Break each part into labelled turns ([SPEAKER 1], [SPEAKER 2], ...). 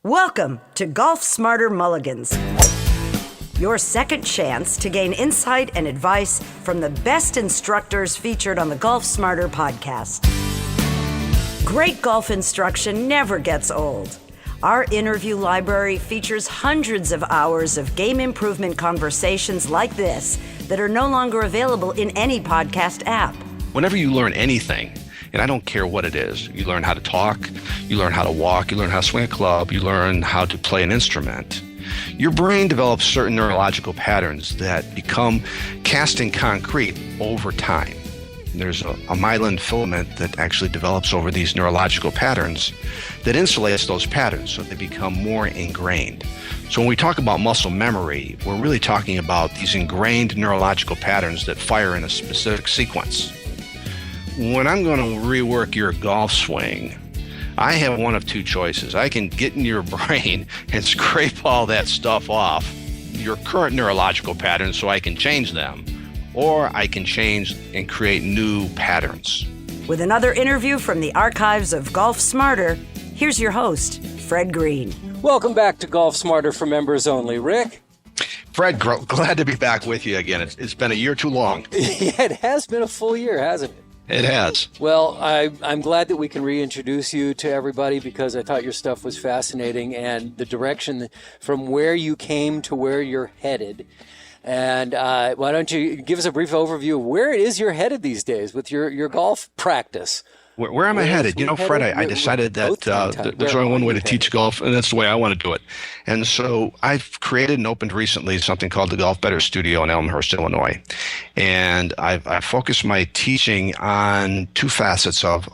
[SPEAKER 1] Welcome to Golf Smarter Mulligans, your second chance to gain insight and advice from the best instructors featured on the Golf Smarter podcast. Great golf instruction never gets old. Our interview library features hundreds of hours of game improvement conversations like this that are no longer available in any podcast app.
[SPEAKER 2] Whenever you learn anything, and I don't care what it is, you learn how to talk, you learn how to walk, you learn how to swing a club, you learn how to play an instrument, your brain develops certain neurological patterns that become cast in concrete over time. There's a myelin filament that actually develops over these neurological patterns that insulates those patterns so they become more ingrained. So when we talk about muscle memory, we're really talking about these ingrained neurological patterns that fire in a specific sequence. When I'm going to rework your golf swing, I have one of two choices. I can get in your brain and scrape all that stuff off, your current neurological patterns, so I can change them, or I can change and create new patterns.
[SPEAKER 1] With another interview from the archives of Golf Smarter, here's your host, Fred Greene.
[SPEAKER 3] Welcome back to Golf Smarter for members only. Rick?
[SPEAKER 2] Fred, glad to be back with you again. It's been a year too long.
[SPEAKER 3] Yeah, it has been a full year, hasn't it?
[SPEAKER 2] It has.
[SPEAKER 3] Well, I'm glad that we can reintroduce you to everybody because I thought your stuff was fascinating and the direction from where you came to where you're headed. And why don't you give us a brief overview of where it is you're headed these days with your golf practice?
[SPEAKER 2] Where am I headed? You know, Fred, I decided that there's only one way to teach golf, and that's the way I want to do it. And so I've created and opened recently something called the Golf Better Studio in Elmhurst, Illinois. And I've focused my teaching on two facets of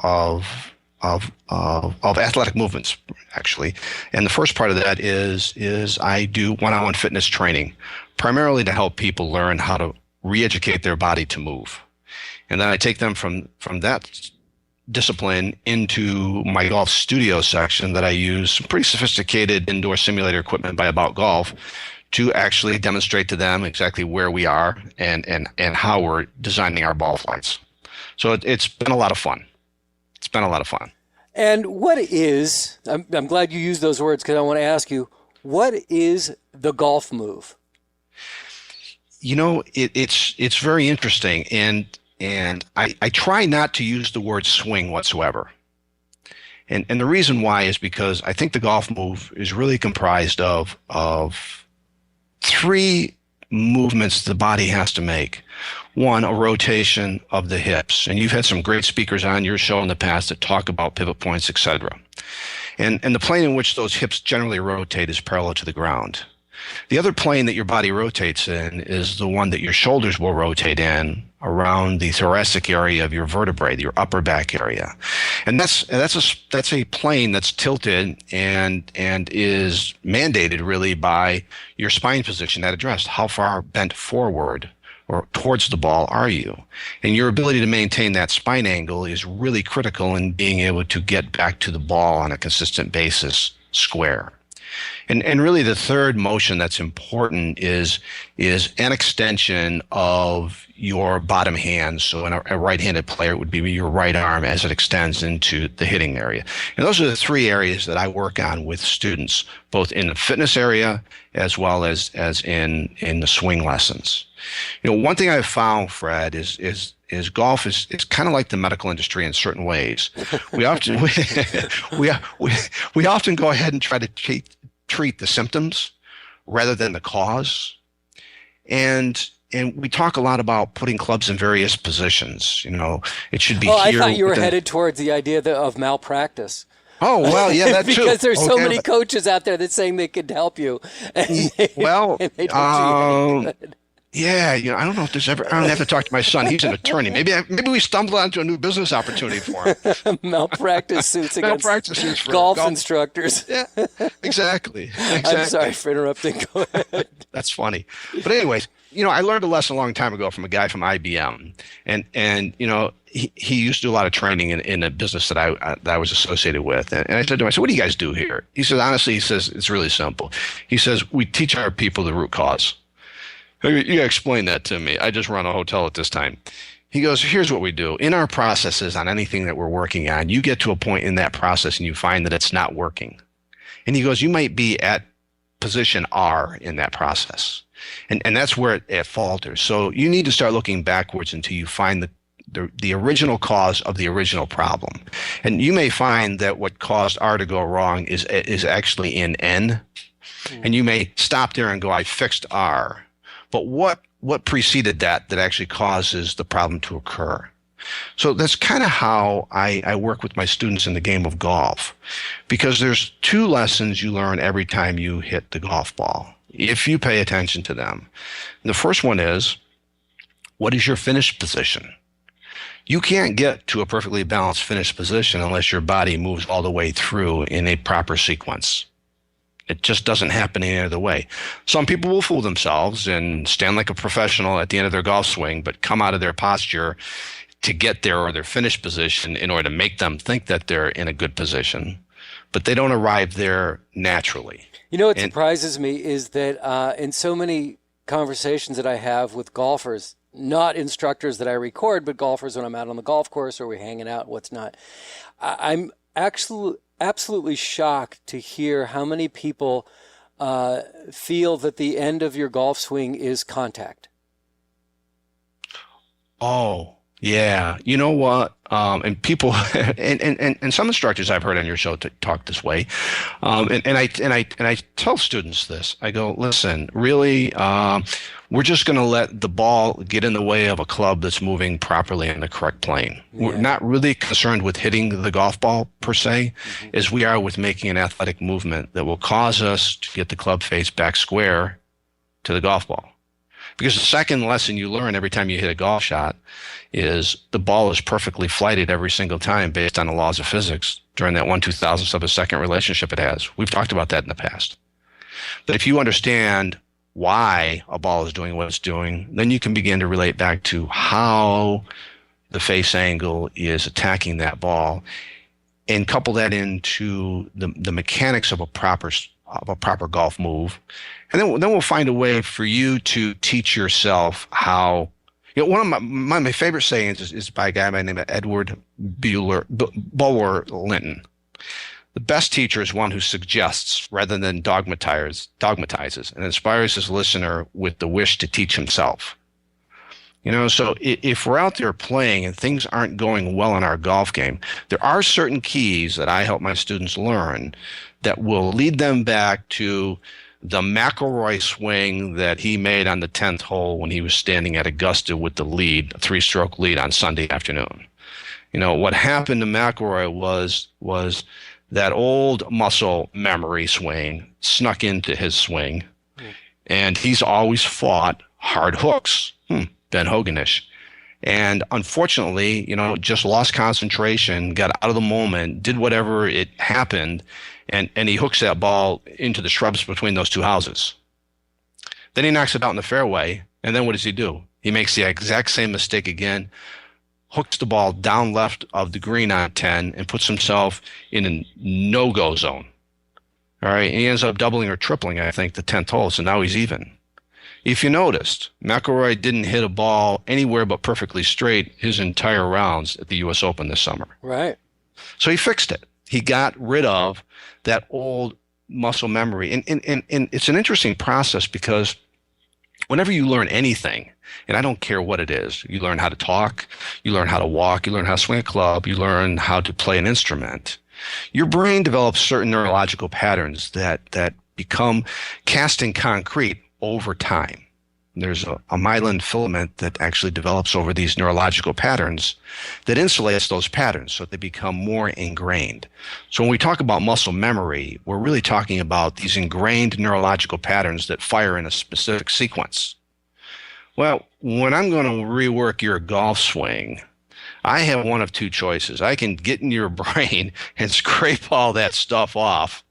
[SPEAKER 2] athletic movements, actually. And the first part of that is I do one-on-one fitness training, primarily to help people learn how to re-educate their body to move. And then I take them from that discipline into my golf studio section that I use some pretty sophisticated indoor simulator equipment by About Golf to actually demonstrate to them exactly where we are and how we're designing our ball flights. So it's been a lot of fun. It's been a lot of fun.
[SPEAKER 3] And what is, I'm glad you used those words because I want to ask you, what is the golf move?
[SPEAKER 2] You know, it's very interesting. And I try not to use the word swing whatsoever. And the reason why is because I think the golf move is really comprised of three movements the body has to make. One, a rotation of the hips. And you've had some great speakers on your show in the past that talk about pivot points, etc. And the plane in which those hips generally rotate is parallel to the ground. The other plane that your body rotates in is the one that your shoulders will rotate in around the thoracic area of your vertebrae, your upper back area. And that's a plane that's tilted and is mandated really by your spine position at address. How far bent forward or towards the ball are you? And your ability to maintain that spine angle is really critical in being able to get back to the ball on a consistent basis square. And really the third motion that's important is an extension of your bottom hand. So in a right-handed player, it would be your right arm as it extends into the hitting area. And those are the three areas that I work on with students, both in the fitness area as well as in the swing lessons. You know, one thing I've found, Fred, is golf is kind of like the medical industry in certain ways. We often we often go ahead and try to treat the symptoms rather than the cause. And we talk a lot about putting clubs in various positions. You know, it should be here.
[SPEAKER 3] I thought you were headed towards the idea of malpractice.
[SPEAKER 2] Oh, well, yeah, that too.
[SPEAKER 3] Because there's so many coaches out there that saying they could help you. And they don't do any good.
[SPEAKER 2] Yeah, you know, I don't know if there's ever. I don't have to talk to my son. He's an attorney. Maybe we stumbled onto a new business opportunity for him.
[SPEAKER 3] Malpractice suits against golf instructors.
[SPEAKER 2] Yeah, exactly.
[SPEAKER 3] I'm sorry for interrupting. Go ahead.
[SPEAKER 2] That's funny. But anyways, you know, I learned a lesson a long time ago from a guy from IBM, and you know, he used to do a lot of training in a business that I was associated with. And I said to him, "What do you guys do here?" He says, "Honestly," he says, "it's really simple." He says, "We teach our people the root cause." You gotta explain that to me. I just run a hotel at this time. He goes, here's what we do. In our processes on anything that we're working on, you get to a point in that process and you find that it's not working. And he goes, you might be at position R in that process. And that's where it falters. So you need to start looking backwards until you find the original cause of the original problem. And you may find that what caused R to go wrong is actually in N. And you may stop there and go, I fixed R. But what preceded that actually causes the problem to occur? So that's kind of how I work with my students in the game of golf, because there's two lessons you learn every time you hit the golf ball, if you pay attention to them. And the first one is, what is your finish position? You can't get to a perfectly balanced finish position unless your body moves all the way through in a proper sequence. It just doesn't happen any other way. Some people will fool themselves and stand like a professional at the end of their golf swing, but come out of their posture to get there or their finish position in order to make them think that they're in a good position, but they don't arrive there naturally.
[SPEAKER 3] You know what surprises me is that in so many conversations that I have with golfers, not instructors that I record, but golfers when I'm out on the golf course or we're hanging out, what's not, I'm absolutely shocked to hear how many people feel that the end of your golf swing is contact.
[SPEAKER 2] Oh, yeah. You know what? And people, and some instructors I've heard on your show talk this way. And I tell students this. I go, listen, really, we're just going to let the ball get in the way of a club that's moving properly in the correct plane. Yeah. We're not really concerned with hitting the golf ball per se, as we are with making an athletic movement that will cause us to get the club face back square to the golf ball. Because the second lesson you learn every time you hit a golf shot is the ball is perfectly flighted every single time based on the laws of physics during that 1/2000th of a second relationship it has. We've talked about that in the past. But if you understand why a ball is doing what it's doing, then you can begin to relate back to how the face angle is attacking that ball and couple that into the mechanics of a proper golf move. And then we'll find a way for you to teach yourself how. You know, one of my favorite sayings is by a guy by the name of Edward Bulwer Lytton. The best teacher is one who suggests rather than dogmatizes and inspires his listener with the wish to teach himself. You know, so if we're out there playing and things aren't going well in our golf game, there are certain keys that I help my students learn that will lead them back to the McIlroy swing that he made on the 10th hole when he was standing at Augusta with the lead, a 3-stroke lead on Sunday afternoon. You know, what happened to McIlroy was that old muscle memory swing snuck into his swing, and he's always fought hard hooks, Ben Hoganish. And unfortunately, you know, just lost concentration, got out of the moment, did whatever it happened, and he hooks that ball into the shrubs between those two houses. Then he knocks it out in the fairway, and then what does he do? He makes the exact same mistake again, hooks the ball down left of the green on 10, and puts himself in a no-go zone. All right, and he ends up doubling or tripling, I think, the 10th hole, so now he's even. If you noticed, McIlroy didn't hit a ball anywhere but perfectly straight his entire rounds at the U.S. Open this summer.
[SPEAKER 3] Right.
[SPEAKER 2] So he fixed it. He got rid of that old muscle memory. And it's an interesting process because whenever you learn anything, and I don't care what it is, you learn how to talk, you learn how to walk, you learn how to swing a club, you learn how to play an instrument, your brain develops certain neurological patterns that become cast in concrete over time. There's a myelin filament that actually develops over these neurological patterns that insulates those patterns so they become more ingrained. So when we talk about muscle memory, we're really talking about these ingrained neurological patterns that fire in a specific sequence. Well, when I'm going to rework your golf swing, I have one of two choices. I can get in your brain and scrape all that stuff off,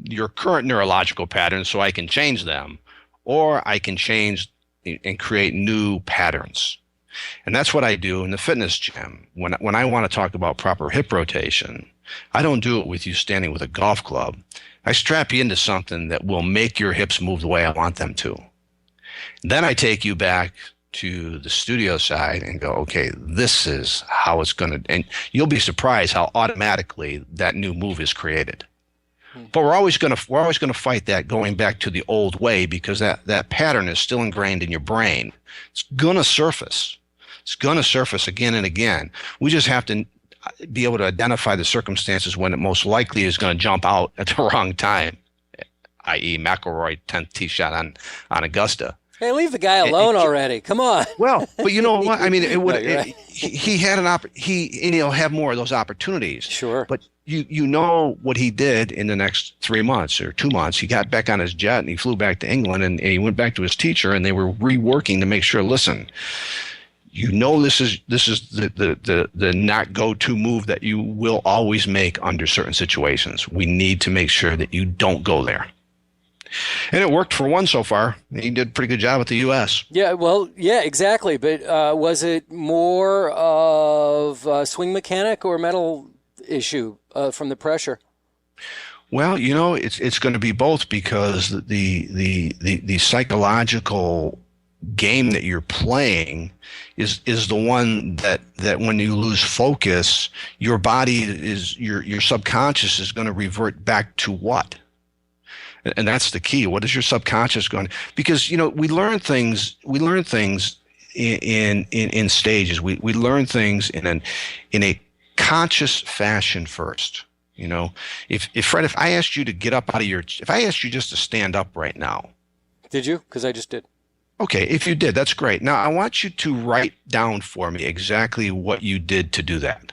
[SPEAKER 2] your current neurological patterns, so I can change them, or I can change and create new patterns. And that's what I do in the fitness gym. When I want to talk about proper hip rotation, I don't do it with you standing with a golf club. I strap you into something that will make your hips move the way I want them to. Then I take you back to the studio side and go, okay, this is how it's going to, and you'll be surprised how automatically that new move is created. But we're always going to fight that going back to the old way, because that pattern is still ingrained in your brain. It's going to surface. It's going to surface again and again. We just have to be able to identify the circumstances when it most likely is going to jump out at the wrong time, i.e. McIlroy 10th tee shot on Augusta.
[SPEAKER 3] Hey, leave the guy alone already. Come on.
[SPEAKER 2] Well, but you know what? I mean, it would.
[SPEAKER 3] No, right.
[SPEAKER 2] He had he'll have more of those opportunities.
[SPEAKER 3] Sure.
[SPEAKER 2] But you know what he did in the next 3 months or 2 months. He got back on his jet and he flew back to England, and he went back to his teacher, and they were reworking to make sure. Listen, you know this is the not go-to move that you will always make under certain situations. We need to make sure that you don't go there. And it worked for one so far. He did a pretty good job with the U.S.
[SPEAKER 3] Yeah, well, yeah, exactly. But was it more of a swing mechanic or mental issue from the pressure?
[SPEAKER 2] Well, you know, it's going to be both, because the psychological game that you're playing is the one that when you lose focus, your body your subconscious is going to revert back to what? And that's the key. What is your subconscious going? Because, you know, we learn things in stages. We learn things in a conscious fashion first. You know, if Fred, if I asked you to get up out of if I asked you just to stand up right now.
[SPEAKER 3] Did you? Because I just did.
[SPEAKER 2] Okay, if you did, that's great. Now I want you to write down for me exactly what you did to do that.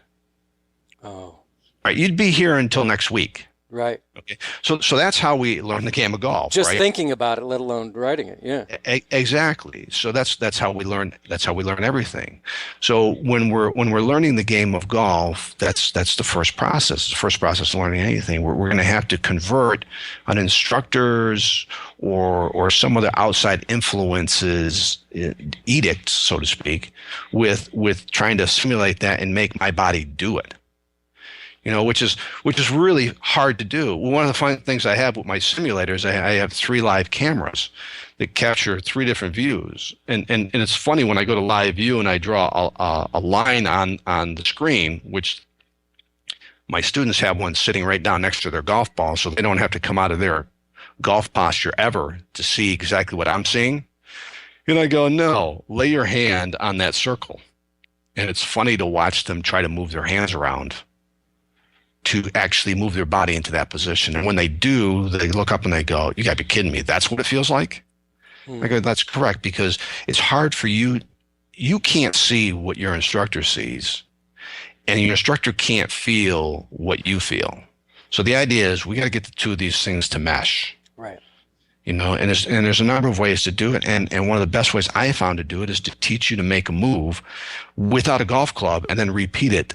[SPEAKER 3] Oh.
[SPEAKER 2] All right, you'd be here until next week.
[SPEAKER 3] Right.
[SPEAKER 2] Okay. So that's how we learn the game of golf.
[SPEAKER 3] Just
[SPEAKER 2] right?
[SPEAKER 3] thinking about it, let alone writing it. Yeah.
[SPEAKER 2] Exactly. So that's how we learn. That's how we learn everything. So when we're learning the game of golf, that's the first process. The first process of learning anything. We're going to have to convert an instructor's or some other outside influences edict, so to speak, with trying to simulate that and make my body do it. You know, which is really hard to do. One of the fun things I have with my simulators, I have 3 live cameras that capture 3 different views. And it's funny when I go to live view and I draw a line on the screen, which my students have one sitting right down next to their golf ball, so they don't have to come out of their golf posture ever to see exactly what I'm seeing. And I go, no, lay your hand on that circle. And it's funny to watch them try to move their hands around to actually move their body into that position. And when they do, they look up and they go, you gotta be kidding me. That's what it feels like? I go, that's correct, because it's hard for you. You can't see what your instructor sees, and your instructor can't feel what you feel. So the idea is we gotta get the two of these things to mesh.
[SPEAKER 3] Right.
[SPEAKER 2] You know, and there's a number of ways to do it. And one of the best ways I found to do it is to teach you to make a move without a golf club and then repeat it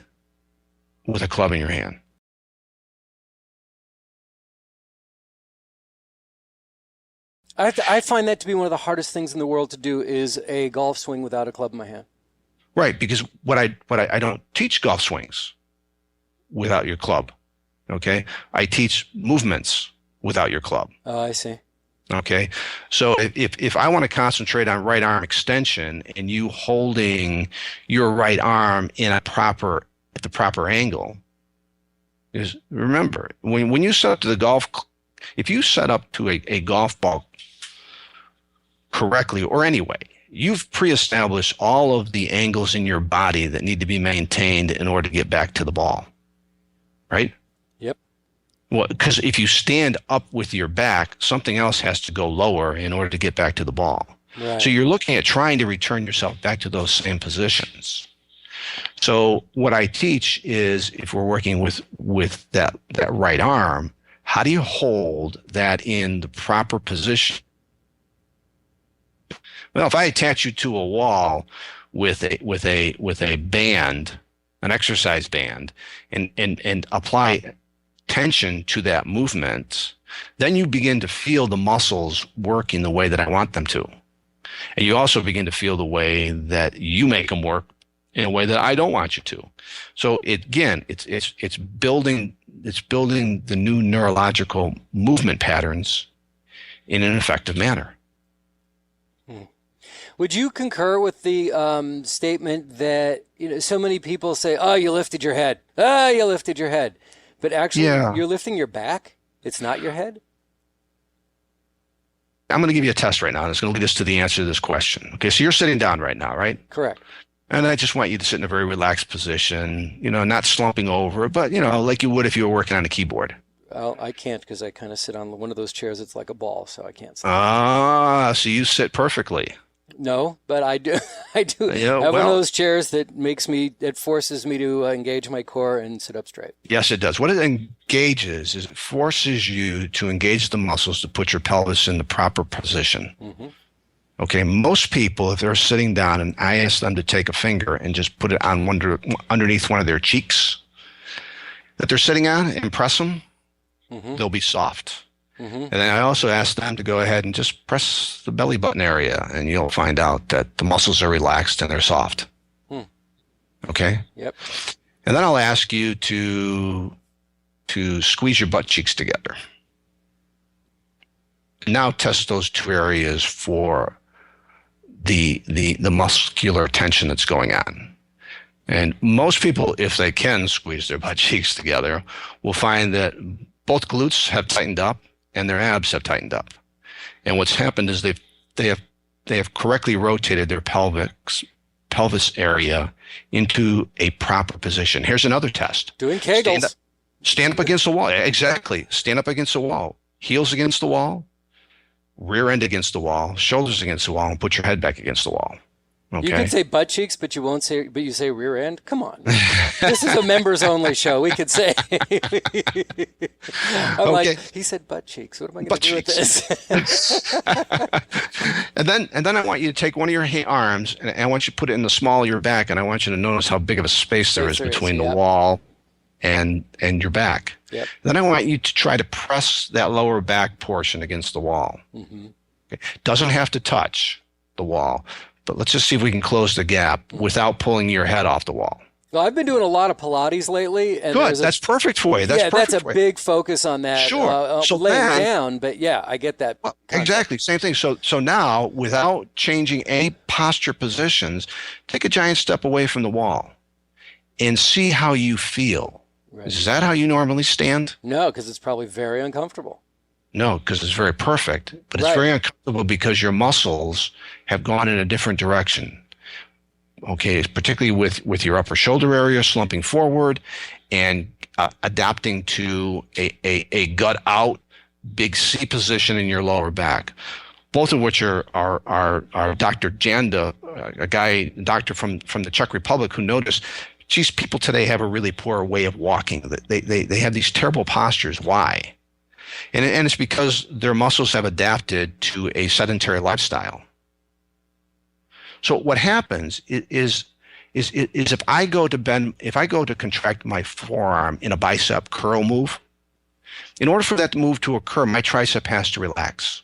[SPEAKER 2] with a club in your hand.
[SPEAKER 3] I find that to be one of the hardest things in the world to do, is a golf swing without a club in my hand.
[SPEAKER 2] Right, because I don't teach golf swings without your club. Okay, I teach movements without your club.
[SPEAKER 3] Oh, I see.
[SPEAKER 2] Okay, so if I want to concentrate on right arm extension and you holding your right arm at the proper angle, is remember when you set up to the golf, if you set up to a golf ball correctly or anyway, you've pre-established all of the angles in your body that need to be maintained in order to get back to the ball, right?
[SPEAKER 3] Yep.
[SPEAKER 2] Well, because if you stand up with your back, something else has to go lower in order to get back to the ball. Right. So you're looking at trying to return yourself back to those same positions. So what I teach is, if we're working with that right arm, how do you hold that in the proper position? Well, if I attach you to a wall with a band, an exercise band, and apply tension to that movement, then you begin to feel the muscles working the way that I want them to. And you also begin to feel the way that you make them work in a way that I don't want you to. So it's building the new neurological movement patterns in an effective manner.
[SPEAKER 3] Would you concur with the statement that, you know, so many people say, "Oh, you lifted your head. Oh, you lifted your head," but actually, you're lifting your back? It's not your head?
[SPEAKER 2] I'm going to give you a test right now, and it's going to lead us to the answer to this question. Okay, so you're sitting down right now, right?
[SPEAKER 3] Correct.
[SPEAKER 2] And I just want you to sit in a very relaxed position, not slumping over, but, like you would if you were working on a keyboard.
[SPEAKER 3] Well, I can't because I kind of sit on one of those chairs. It's like a ball, so I can't sit.
[SPEAKER 2] So you sit perfectly.
[SPEAKER 3] No, but I do. I do have one of those chairs that forces me to engage my core and sit up straight.
[SPEAKER 2] Yes, it does. What it engages is it forces you to engage the muscles to put your pelvis in the proper position. Mm-hmm. Okay, most people, if they're sitting down and I ask them to take a finger and just put it on underneath one of their cheeks that they're sitting on and press them, they'll be soft. Mm-hmm. And then I also ask them to go ahead and just press the belly button area, and you'll find out that the muscles are relaxed and they're soft. Okay?
[SPEAKER 3] Yep.
[SPEAKER 2] And then I'll ask you to squeeze your butt cheeks together. Now test those two areas for the muscular tension that's going on. And most people, if they can squeeze their butt cheeks together, will find that both glutes have tightened up and their abs have tightened up. And what's happened is they have correctly rotated their pelvis area into a proper position. Here's another test.
[SPEAKER 3] Doing Kegels.
[SPEAKER 2] Stand up against the wall. Exactly. Stand up against the wall. Heels against the wall. Rear end against the wall. Shoulders against the wall, and put your head back against the wall. Okay.
[SPEAKER 3] You can say butt cheeks, but you say rear end. Come on, this is a members only show. We could say. I'm like, he said butt cheeks. What am I going to do with this?
[SPEAKER 2] and then I want you to take one of your arms, and I want you to put it in the small of your back, and I want you to notice how big of a space there is between the wall and your back.
[SPEAKER 3] Yep.
[SPEAKER 2] Then I want you to try to press that lower back portion against the wall. Mm-hmm. Okay. Doesn't have to touch the wall. But let's just see if we can close the gap without pulling your head off the wall.
[SPEAKER 3] Well, I've been doing a lot of Pilates lately. And
[SPEAKER 2] good. That's perfect for you.
[SPEAKER 3] That's a big focus on that.
[SPEAKER 2] Sure. So
[SPEAKER 3] laying down, but yeah, I get that.
[SPEAKER 2] Well, exactly. Same thing. So now, without changing any posture positions, take a giant step away from the wall and see how you feel. Right. Is that how you normally stand?
[SPEAKER 3] No, because it's probably very uncomfortable.
[SPEAKER 2] No, because it's very perfect, but it's very uncomfortable because your muscles have gone in a different direction. Okay, particularly with your upper shoulder area slumping forward and adapting to a gut out big C position in your lower back. Both of which are Dr. Janda, a doctor from the Czech Republic, who noticed, geez, people today have a really poor way of walking. They have these terrible postures. Why? And it's because their muscles have adapted to a sedentary lifestyle. So what happens is if I go to contract my forearm in a bicep curl move, in order for that move to occur, my tricep has to relax.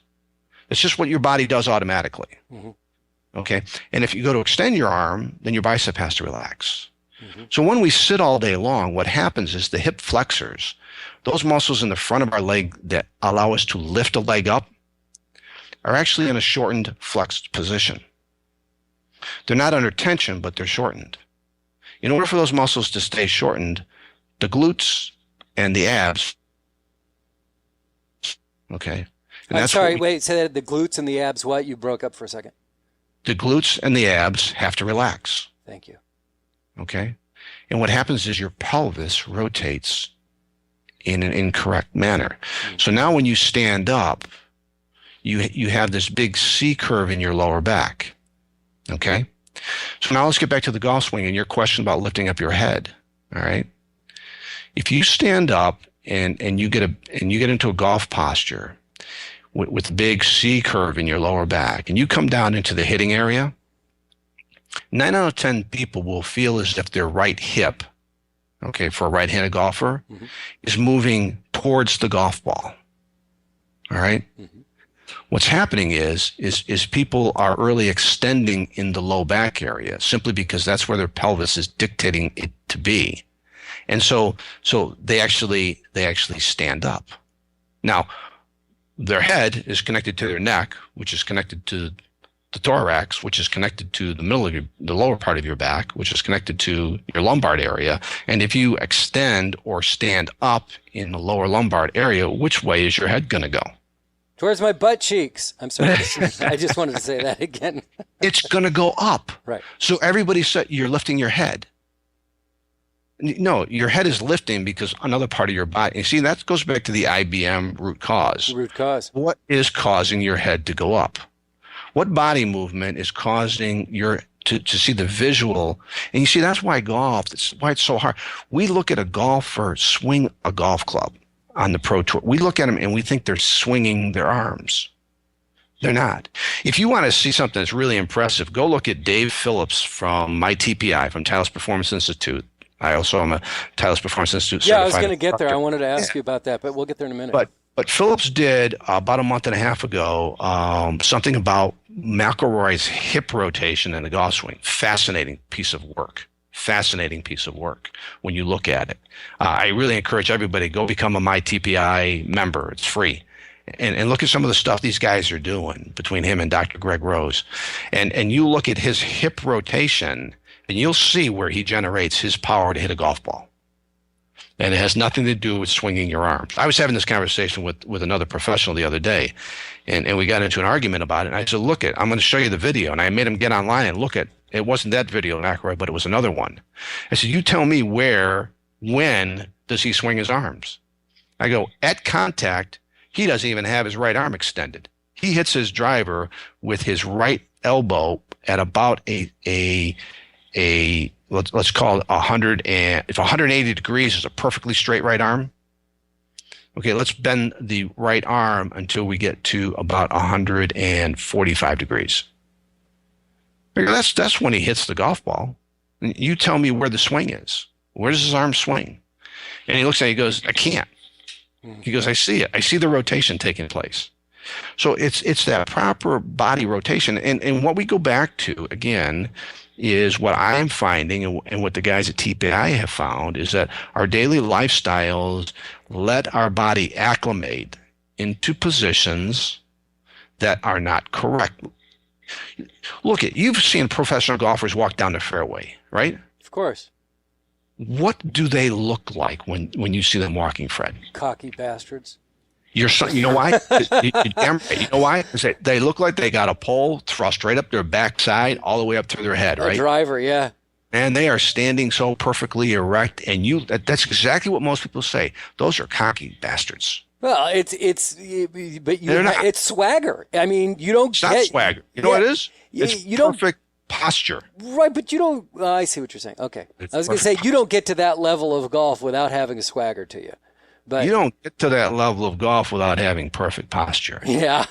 [SPEAKER 2] It's just what your body does automatically. Mm-hmm. Okay? And if you go to extend your arm, then your bicep has to relax. Mm-hmm. So when we sit all day long, what happens is the hip flexors, those muscles in the front of our leg that allow us to lift a leg up, are actually in a shortened, flexed position. They're not under tension, but they're shortened. In order for those muscles to stay shortened, the glutes and the abs, okay? And
[SPEAKER 3] I'm sorry, wait, say that, the glutes and the abs, what? You broke up for a second.
[SPEAKER 2] The glutes and the abs have to relax.
[SPEAKER 3] Thank you.
[SPEAKER 2] Okay? And what happens is your pelvis rotates in an incorrect manner. Mm-hmm. So now when you stand up, you have this big C curve in your lower back. Okay? So now let's get back to the golf swing and your question about lifting up your head. All right? If you stand up and you get into a golf posture with a big C curve in your lower back, and you come down into the hitting area, 9 out of 10 people will feel as if their right hip, okay, for a right-handed golfer, mm-hmm. is moving towards the golf ball. All right? Mm-hmm. What's happening is people are early extending in the low back area simply because that's where their pelvis is dictating it to be. And so they actually stand up. Now, their head is connected to their neck, which is connected to the thorax, which is connected to the middle of the lower part of your back, which is connected to your lumbar area. And if you extend or stand up in the lower lumbar area, which way is your head going to go?
[SPEAKER 3] Towards my butt cheeks. I'm sorry. I just wanted to say that again.
[SPEAKER 2] It's going to go up.
[SPEAKER 3] Right.
[SPEAKER 2] So everybody said you're lifting your head. No, your head is lifting because another part of your body. You see, that goes back to the IBM root cause.
[SPEAKER 3] Root cause.
[SPEAKER 2] What is causing your head to go up? What body movement is causing your to see the visual? And you see, that's why golf, that's why it's so hard. We look at a golfer swing a golf club on the pro tour. We look at them and we think they're swinging their arms. They're not. If you want to see something that's really impressive, go look at Dave Phillips from my TPI, from Titleist Performance Institute. I also am a Titleist Performance Institute certified.
[SPEAKER 3] Yeah, I was going to get there. I wanted to ask you about that, but we'll get there in a minute.
[SPEAKER 2] But Phillips did about a month and a half ago something about McIlroy's hip rotation in the golf swing. Fascinating piece of work. Fascinating piece of work when you look at it. I really encourage everybody to go become a MyTPI member. It's free. And look at some of the stuff these guys are doing between him and Dr. Greg Rose. And you look at his hip rotation, and you'll see where he generates his power to hit a golf ball. And it has nothing to do with swinging your arms. I was having this conversation with another professional the other day, and we got into an argument about it. And I said, look, I'm going to show you the video. And I made him get online and look at, it wasn't that video, McIlroy, but it was another one. I said, you tell me when does he swing his arms? I go, at contact, he doesn't even have his right arm extended. He hits his driver with his right elbow at about let's call it 100, and if 180 degrees is a perfectly straight right arm, okay, let's bend the right arm until we get to about 145 degrees. That's when he hits the golf ball. You tell me where the swing is. Where does his arm swing? And he looks at it, he goes, I can't. He goes, I see it. I see the rotation taking place. So it's that proper body rotation. And what we go back to, again, is what I'm finding and what the guys at TPI have found is that our daily lifestyles let our body acclimate into positions that are not correct. Look, you've seen professional golfers walk down the fairway, right? Of
[SPEAKER 3] course.
[SPEAKER 2] What do they look like when you see them walking, Fred?
[SPEAKER 3] Cocky bastards.
[SPEAKER 2] You know why? You know why? They look like they got a pole thrust right up their backside, all the way up through their head, right?
[SPEAKER 3] A driver, yeah. And
[SPEAKER 2] they are standing so perfectly erect, and that's exactly what most people say. Those are cocky bastards.
[SPEAKER 3] Well, it's swagger. I mean, you don't.
[SPEAKER 2] It's not swagger. You know what it is? It's perfect posture.
[SPEAKER 3] Right, but you don't. I see what you're saying. Okay, I was going to say you don't get to that level of golf without having a swagger to you. But
[SPEAKER 2] you don't get to that level of golf without having perfect posture.
[SPEAKER 3] Yeah.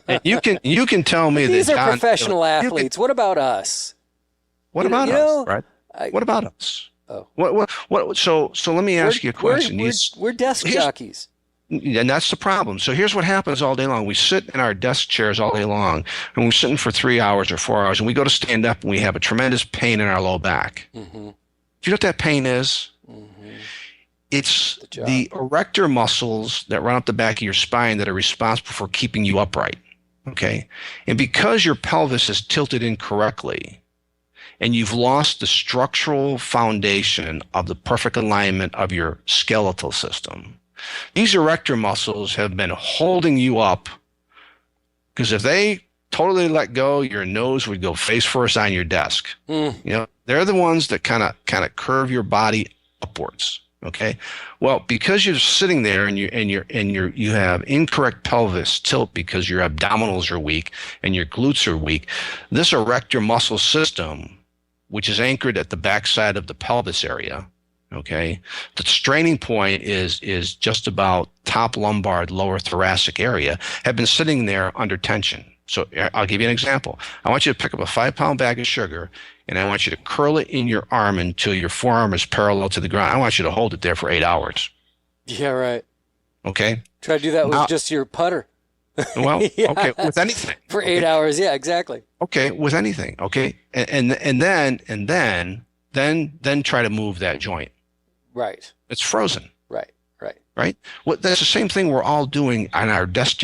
[SPEAKER 2] And you can tell me
[SPEAKER 3] these
[SPEAKER 2] that
[SPEAKER 3] are professional athletes. What about us?
[SPEAKER 2] What about us, right? What about us?
[SPEAKER 3] Oh.
[SPEAKER 2] What? So let me ask you a question.
[SPEAKER 3] We're desk jockeys.
[SPEAKER 2] And that's the problem. So here's what happens all day long. We sit in our desk chairs all day long, and we're sitting for 3 hours or 4 hours, and we go to stand up, and we have a tremendous pain in our low back. Mm-hmm. Do you know what that pain is? Mm-hmm. It's the erector muscles that run up the back of your spine that are responsible for keeping you upright, okay? And because your pelvis is tilted incorrectly, and you've lost the structural foundation of the perfect alignment of your skeletal system, these erector muscles have been holding you up, because if they totally let go, your nose would go face first on your desk. You know, they're the ones that kind of curve your body upwards. Okay, well, because you're sitting there and you have incorrect pelvis tilt because your abdominals are weak and your glutes are weak, this erector muscle system, which is anchored at the backside of the pelvis area, okay, the straining point is just about top lumbar, lower thoracic area, have been sitting there under tension. So I'll give you an example. I want you to pick up a 5-pound bag of sugar, and I want you to curl it in your arm until your forearm is parallel to the ground. I want you to hold it there for 8 hours.
[SPEAKER 3] Yeah, right.
[SPEAKER 2] Okay?
[SPEAKER 3] Try to do that with just your putter.
[SPEAKER 2] Well, yeah. Okay, with anything.
[SPEAKER 3] For 8 hours, yeah, exactly.
[SPEAKER 2] Okay, with anything, okay? And then try to move that joint.
[SPEAKER 3] Right.
[SPEAKER 2] It's frozen.
[SPEAKER 3] Right.
[SPEAKER 2] Well, that's the same thing we're all doing on our desk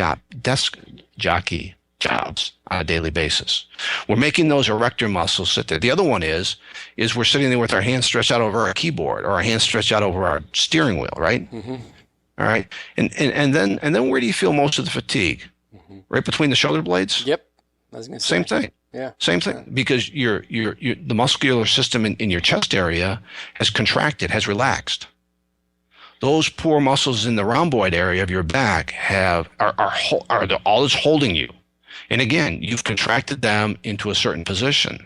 [SPEAKER 2] jockey jobs on a daily basis. We're making those erector muscles sit there. The other one is we're sitting there with our hands stretched out over our keyboard or our hands stretched out over our steering wheel, right? Mm-hmm. All right. And then where do you feel most of the fatigue? Mm-hmm. Right between the shoulder blades?
[SPEAKER 3] Yep. I was gonna say.
[SPEAKER 2] Same thing.
[SPEAKER 3] Yeah.
[SPEAKER 2] Same thing. Yeah. Because the muscular system in your chest area has contracted, has relaxed. Those poor muscles in the rhomboid area of your back are all that's holding you. And again, you've contracted them into a certain position.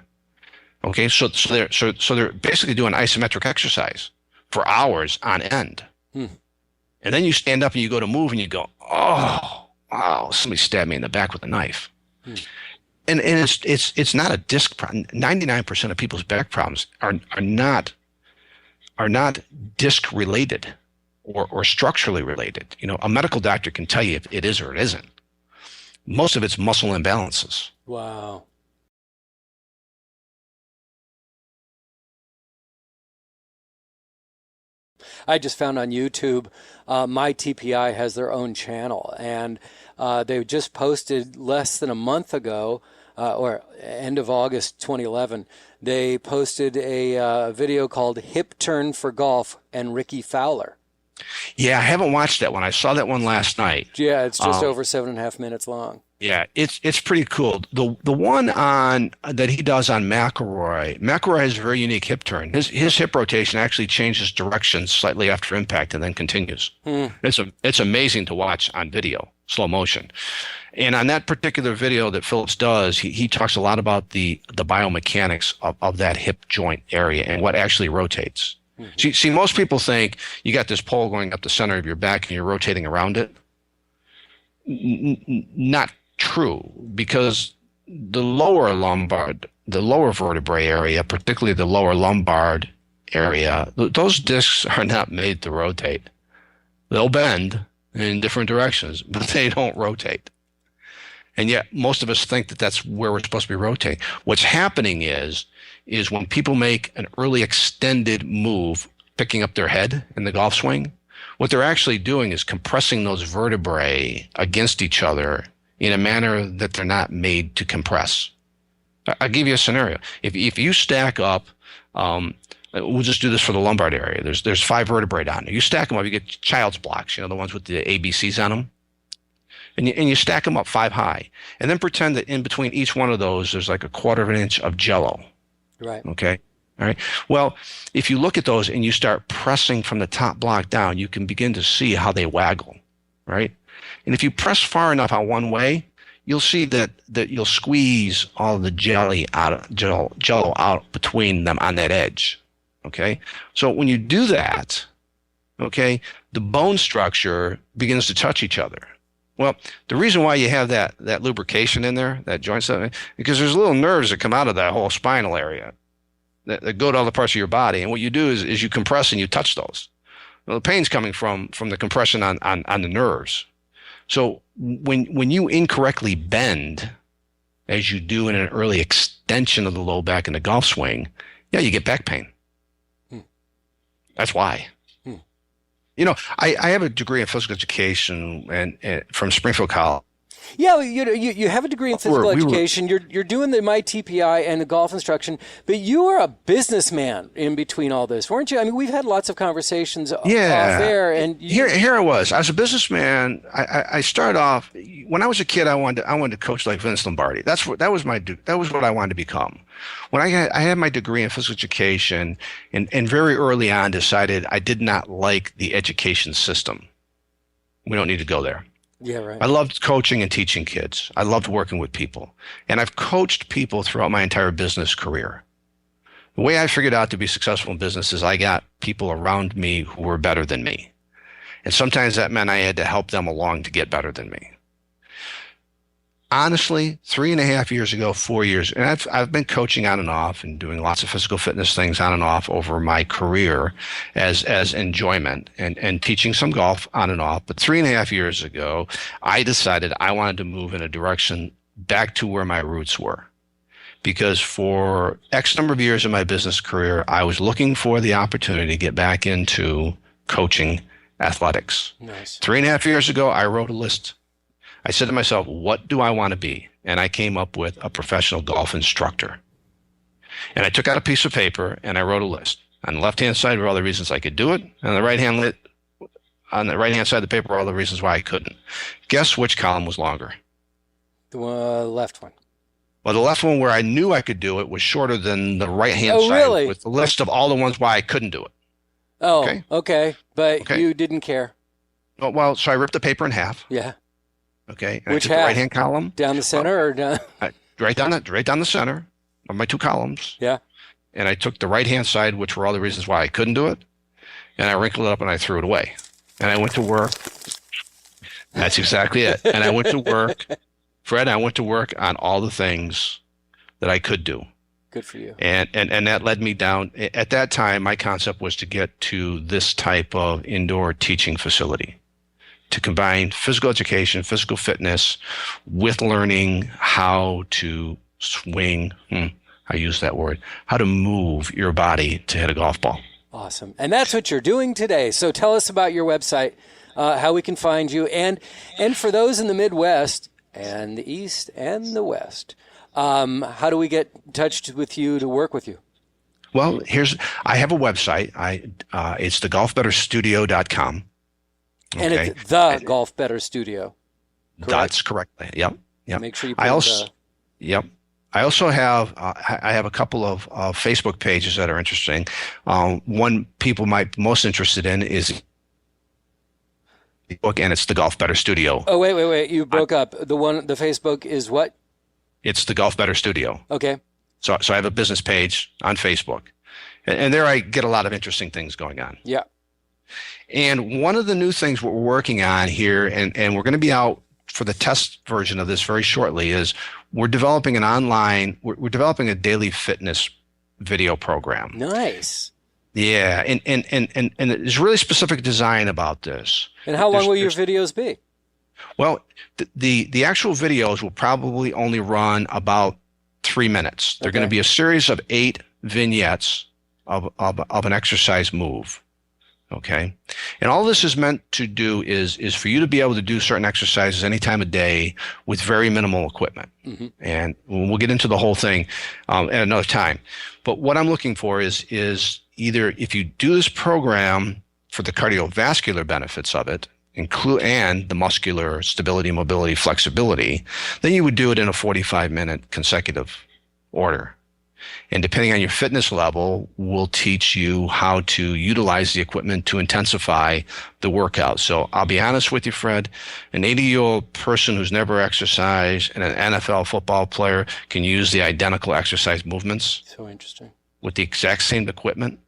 [SPEAKER 2] Okay, so they're basically doing isometric exercise for hours on end. And then you stand up and you go to move and you go, oh, wow, somebody stabbed me in the back with a knife. And it's not a disc problem. 99% of people's back problems are not disc related or structurally related. You know, a medical doctor can tell you if it is or it isn't. Most of it's muscle imbalances.
[SPEAKER 3] Wow. I just found on YouTube, My TPI has their own channel, and they just posted less than a month ago, or end of August 2011, they posted a video called Hip Turn for Golf and Ricky Fowler.
[SPEAKER 2] Yeah, I haven't watched that one. I saw that one last night.
[SPEAKER 3] Yeah, it's just over 7.5 minutes long.
[SPEAKER 2] Yeah, it's pretty cool. The one on that he does on McElroy has a very unique hip turn. His hip rotation actually changes direction slightly after impact and then continues. It's amazing to watch on video, slow motion. And on that particular video that Phillips does, he talks a lot about the biomechanics of that hip joint area and what actually rotates. See, most people think you got this pole going up the center of your back and you're rotating around it. Not true, because the lower vertebrae area, particularly the lower lumbar area, those discs are not made to rotate. They'll bend in different directions, but they don't rotate. And yet most of us think that that's where we're supposed to be rotating. What's happening is when people make an early extended move, picking up their head in the golf swing, what they're actually doing is compressing those vertebrae against each other in a manner that they're not made to compress. I'll give you a scenario. If you stack up, we'll just do this for the lumbar area. There's 5 vertebrae down there. You stack them up, you get child's blocks, the ones with the ABCs on them. And you stack them up 5 high. And then pretend that in between each one of those, there's like a 1/4 inch of jello.
[SPEAKER 3] Right.
[SPEAKER 2] Okay. All right. Well, if you look at those and you start pressing from the top block down, you can begin to see how they waggle. Right. And if you press far enough on one way, you'll see that you'll squeeze all the jello out between them on that edge. Okay. So when you do that, okay, the bone structure begins to touch each other. Well, the reason why you have that lubrication in there, that joint stuff, because there's little nerves that come out of that whole spinal area that go to other parts of your body. And what you do is you compress and you touch those. Well, the pain's coming from the compression on the nerves. So when you incorrectly bend, as you do in an early extension of the low back in the golf swing, yeah, you get back pain. That's why. I have a degree in physical education and from Springfield College.
[SPEAKER 3] Yeah, you have a degree in physical education. You're doing the My TPI and the golf instruction, but you were a businessman in between all this, weren't you? I mean, we've had lots of conversations off air, and
[SPEAKER 2] here I was. I was a businessman. I started off when I was a kid. I wanted to coach like Vince Lombardi. That was what I wanted to become. When I had my degree in physical education, and very early on decided I did not like the education system. We don't need to go there.
[SPEAKER 3] Yeah, right.
[SPEAKER 2] I loved coaching and teaching kids. I loved working with people. And I've coached people throughout my entire business career. The way I figured out to be successful in business is I got people around me who were better than me. And sometimes that meant I had to help them along to get better than me. Honestly, 3.5 years ago, 4 years, and I've been coaching on and off and doing lots of physical fitness things on and off over my career as enjoyment and teaching some golf on and off. But 3.5 years ago, I decided I wanted to move in a direction back to where my roots were. Because for X number of years in my business career, I was looking for the opportunity to get back into coaching athletics.
[SPEAKER 3] Nice.
[SPEAKER 2] 3.5 years ago, I wrote a list. I said to myself, what do I want to be? And I came up with a professional golf instructor. And I took out a piece of paper and I wrote a list. On the left-hand side were all the reasons I could do it. And on the right-hand side of the paper were all the reasons why I couldn't. Guess which column was longer?
[SPEAKER 3] The left one.
[SPEAKER 2] Well, the left one where I knew I could do it was shorter than the right-hand side
[SPEAKER 3] really?
[SPEAKER 2] with the list of all the ones why I couldn't do it.
[SPEAKER 3] Oh, okay. But
[SPEAKER 2] Okay.
[SPEAKER 3] you didn't care.
[SPEAKER 2] Oh, well, so I ripped the paper in half.
[SPEAKER 3] Yeah.
[SPEAKER 2] Okay. And
[SPEAKER 3] Which
[SPEAKER 2] I took
[SPEAKER 3] half?
[SPEAKER 2] the right-hand column.
[SPEAKER 3] Down the center or down?
[SPEAKER 2] Right down the center of my 2 columns.
[SPEAKER 3] Yeah.
[SPEAKER 2] And I took the right-hand side, which were all the reasons why I couldn't do it, and I wrinkled it up and I threw it away. And I went to work. That's exactly it. And I went to work. Fred, I went to work on all the things that I could do.
[SPEAKER 3] Good for you.
[SPEAKER 2] And that led me down. At that time, my concept was to get to this type of indoor teaching facility, to combine physical education, physical fitness, with learning how to swing. I use that word. How to move your body to hit a golf ball.
[SPEAKER 3] Awesome. And that's what you're doing today. So tell us about your website, how we can find you. And for those in the Midwest and the East and the West, how do we get in touch with you to work with you?
[SPEAKER 2] Well, I have a website. It's thegolfbetterstudio.com. Okay.
[SPEAKER 3] And it's the Golf Better Studio. Correct?
[SPEAKER 2] That's correct. Yep.
[SPEAKER 3] Make sure you put
[SPEAKER 2] Yep. I also have I have a couple of Facebook pages that are interesting. One people might be most interested in is the book, and it's the Golf Better Studio.
[SPEAKER 3] Oh, wait. You broke up. The Facebook is what?
[SPEAKER 2] It's the Golf Better Studio.
[SPEAKER 3] Okay.
[SPEAKER 2] So I have a business page on Facebook, and there I get a lot of interesting things going on.
[SPEAKER 3] Yeah.
[SPEAKER 2] And one of the new things we're working on here, and we're going to be out for the test version of this very shortly, is we're developing we're developing a daily fitness video program.
[SPEAKER 3] Nice.
[SPEAKER 2] Yeah, and there's really specific design about this.
[SPEAKER 3] And how long will your videos be?
[SPEAKER 2] Well, the actual videos will probably only run about 3 minutes. They're going to be a series of 8 vignettes of an exercise move. Okay. And all this is meant to do is for you to be able to do certain exercises any time of day with very minimal equipment. Mm-hmm. And we'll get into the whole thing at another time. But what I'm looking for is either if you do this program for the cardiovascular benefits of it, and the muscular stability, mobility, flexibility, then you would do it in a 45-minute consecutive order. And depending on your fitness level, we'll teach you how to utilize the equipment to intensify the workout. So I'll be honest with you, Fred, an 80-year-old person who's never exercised and an NFL football player can use the identical exercise movements.
[SPEAKER 3] So interesting. With
[SPEAKER 2] the exact same equipment.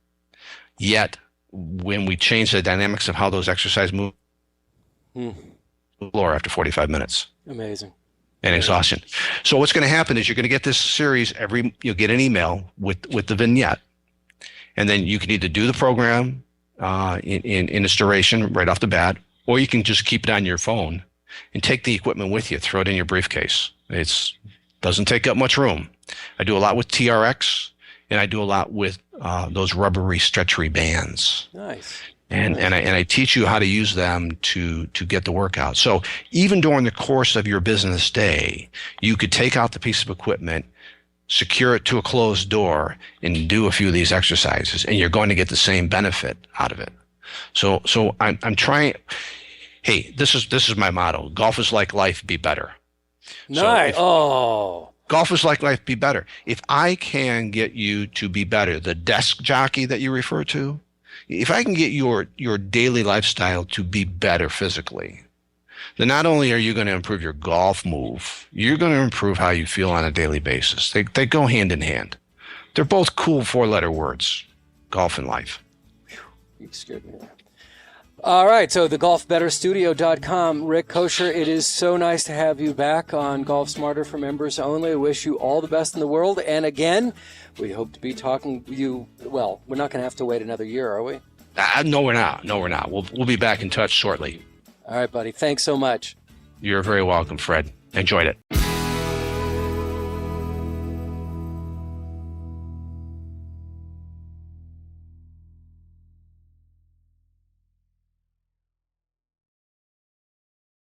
[SPEAKER 2] Yet, when we change the dynamics of how those exercise move, floor after 45 minutes.
[SPEAKER 3] Amazing.
[SPEAKER 2] And exhaustion. So what's going to happen is you're going to get this series you'll get an email with the vignette, and then you can either do the program in its duration right off the bat, or you can just keep it on your phone and take the equipment with you, throw it in your briefcase. It doesn't take up much room. I do a lot with TRX, and I do a lot with those rubbery, stretchery bands.
[SPEAKER 3] Nice.
[SPEAKER 2] And I teach you how to use them to get the workout. So even during the course of your business day, you could take out the piece of equipment, secure it to a closed door, and do a few of these exercises, and you're going to get the same benefit out of it. So I'm trying. Hey, this is my motto: golf is like life, be better.
[SPEAKER 3] Nice.
[SPEAKER 2] Golf is like life, be better. If I can get you to be better, the desk jockey that you refer to. If I can get your daily lifestyle to be better physically, then not only are you going to improve your golf move, you're going to improve how you feel on a daily basis. They go hand in hand. They're both cool 4-letter words, golf and life.
[SPEAKER 3] You scared me there. All right, so thegolfbetterstudio.com. Rick Koscher, it is so nice to have you back on Golf Smarter for members only. I wish you all the best in the world. And again, we hope to be talking with you. Well, we're not going to have to wait another year, are we?
[SPEAKER 2] No, we're not. We'll be back in touch shortly.
[SPEAKER 3] All right, buddy. Thanks so much.
[SPEAKER 2] You're very welcome, Fred. Enjoyed it.